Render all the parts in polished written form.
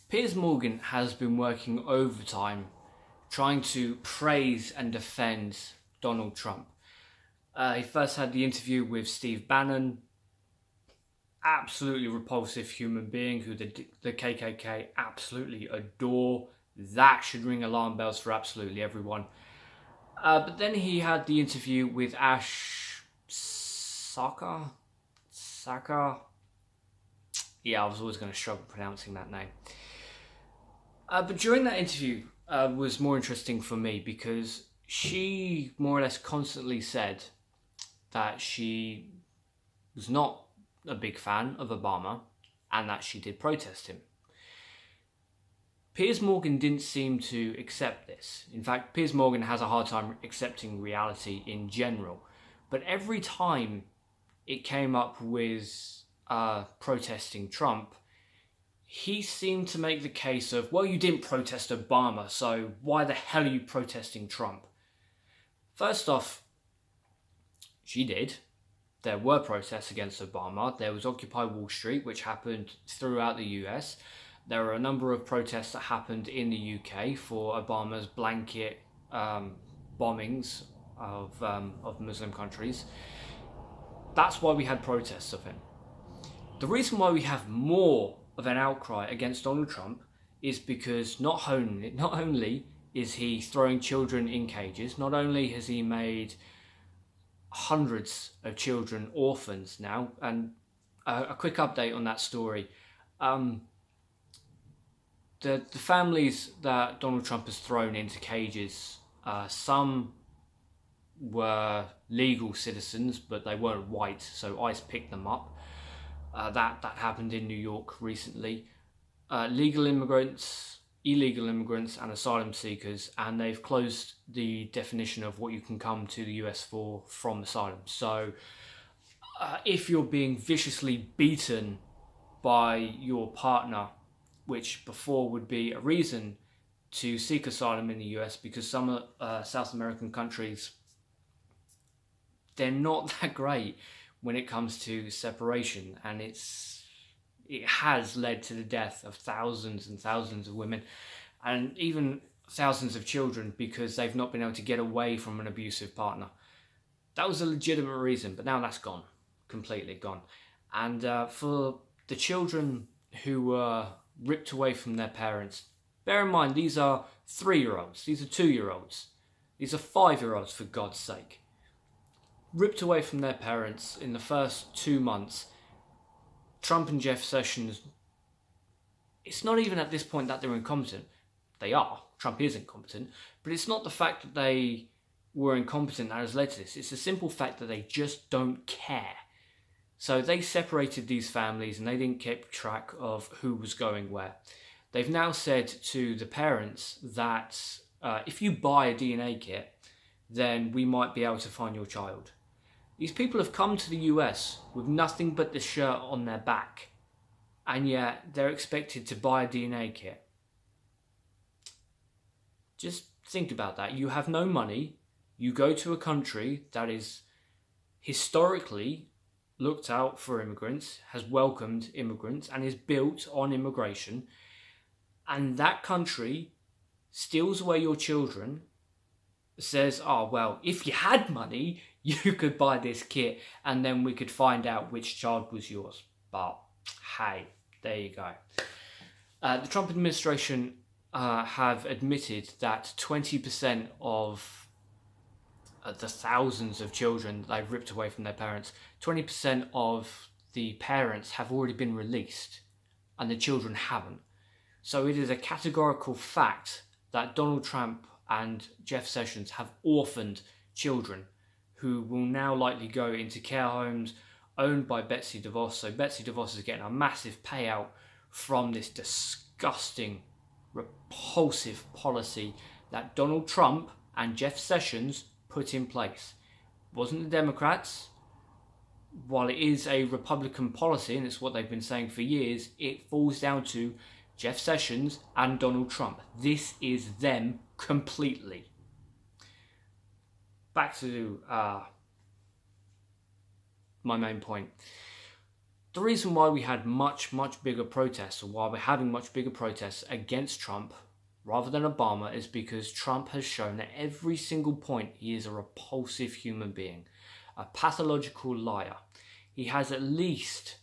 Piers Morgan has been working overtime trying to praise and defend Donald Trump. He first had the interview with Steve Bannon, absolutely repulsive human being who the KKK absolutely adore. That should ring alarm bells for absolutely everyone. But then he had the interview with Sarkar. Yeah, I was always going to struggle pronouncing that name. But during that interview was more interesting for me because she more or less constantly said that she was not a big fan of Obama and that she did protest him. Piers Morgan didn't seem to accept this. In fact, Piers Morgan has a hard time accepting reality in general. But every time it came up with protesting Trump, he seemed to make the case of, well, you didn't protest Obama, so why the hell are you protesting Trump? First off, she did. There were protests against Obama. There was Occupy Wall Street, which happened throughout the US. There were a number of protests that happened in the UK for Obama's blanket bombings of Muslim countries. That's why we had protests of him. The reason why we have more of an outcry against Donald Trump is because not only is he throwing children in cages, not only has he made hundreds of children orphans now, and a quick update on that story. The families that Donald Trump has thrown into cages, some were legal citizens, but they weren't white, so ICE picked them up. That happened in New York recently. Legal immigrants, illegal immigrants and asylum seekers, and they've closed the definition of what you can come to the US for from asylum. So if you're being viciously beaten by your partner, which before would be a reason to seek asylum in the US, because some South American countries, they're not that great when it comes to separation, and it has led to the death of thousands and thousands of women and even thousands of children because they've not been able to get away from an abusive partner. That was a legitimate reason, but now that's gone, completely gone. And for the children who were ripped away from their parents, bear in mind these are 3-year-olds, these are 2-year-olds, these are 5-year-olds, for God's sake. Ripped away from their parents in the first 2 months. Trump and Jeff Sessions, it's not even at this point that they're incompetent. They are. Trump is incompetent. But it's not the fact that they were incompetent that has led to this. It's the simple fact that they just don't care. So they separated these families and they didn't keep track of who was going where. They've now said to the parents that if you buy a DNA kit, then we might be able to find your child. These people have come to the US with nothing but the shirt on their back, and yet they're expected to buy a DNA kit. Just think about that. You have no money. You go to a country that is historically looked out for immigrants, has welcomed immigrants, and is built on immigration. And that country steals away your children, says, oh, well, if you had money, you could buy this kit and then we could find out which child was yours. But hey, there you go. The Trump administration have admitted that 20% of the thousands of children they've ripped away from their parents, 20% of the parents have already been released and the children haven't. So it is a categorical fact that Donald Trump and Jeff Sessions have orphaned children who will now likely go into care homes owned by Betsy DeVos. So Betsy DeVos is getting a massive payout from this disgusting, repulsive policy that Donald Trump and Jeff Sessions put in place. It wasn't the Democrats. While it is a Republican policy, and it's what they've been saying for years, it falls down to Jeff Sessions and Donald Trump. This is them completely. Back to my main point. The reason why we had much bigger protests, or why we're having much bigger protests against Trump rather than Obama, is because Trump has shown at every single point he is a repulsive human being, a pathological liar. He has at least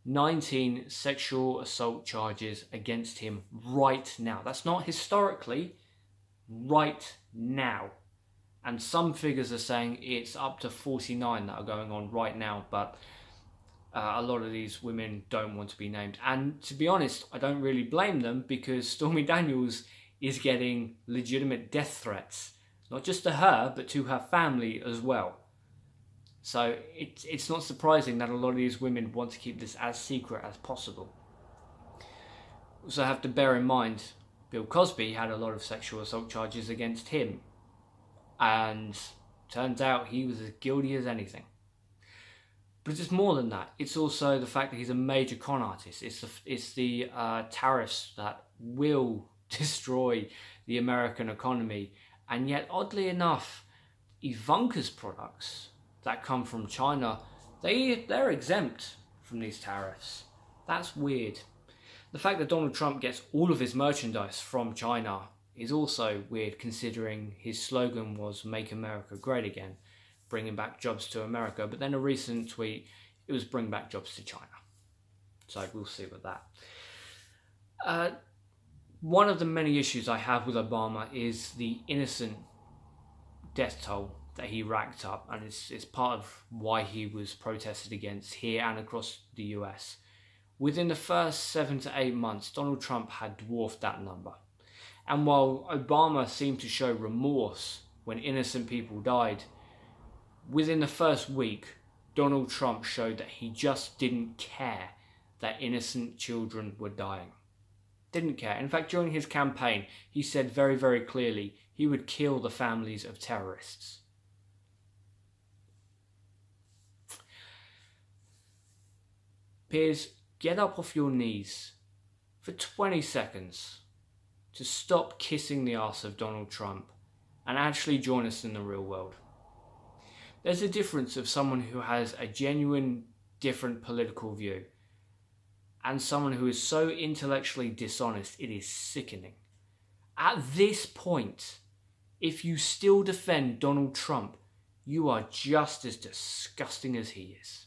19 sexual assault charges against him right now. That's not historically, right now. And some figures are saying it's up to 49 that are going on right now, but a lot of these women don't want to be named. And to be honest, I don't really blame them, because Stormy Daniels is getting legitimate death threats, not just to her, but to her family as well. So it's not surprising that a lot of these women want to keep this as secret as possible. Also have to bear in mind, Bill Cosby had a lot of sexual assault charges against him. And turns out he was as guilty as anything. But it's more than that. It's also the fact that he's a major con artist. It's the tariffs that will destroy the American economy. And yet, oddly enough, Ivanka's products that come from China, they're exempt from these tariffs. That's weird. The fact that Donald Trump gets all of his merchandise from China is also weird, considering his slogan was "Make America Great Again," bringing back jobs to America. But then a recent tweet, it was "Bring back jobs to China." So we'll see with that. One of the many issues I have with Obama is the innocent death toll that he racked up, and it's part of why he was protested against here and across the US. Within the first 7 to 8 months, Donald Trump had dwarfed that number. And while Obama seemed to show remorse when innocent people died, within the first week, Donald Trump showed that he just didn't care that innocent children were dying. Didn't care. In fact, during his campaign, he said very clearly he would kill the families of terrorists. Piers, get up off your knees for 20 seconds to stop kissing the arse of Donald Trump and actually join us in the real world. There's a difference of someone who has a genuine different political view and someone who is so intellectually dishonest it is sickening. At this point, if you still defend Donald Trump, you are just as disgusting as he is.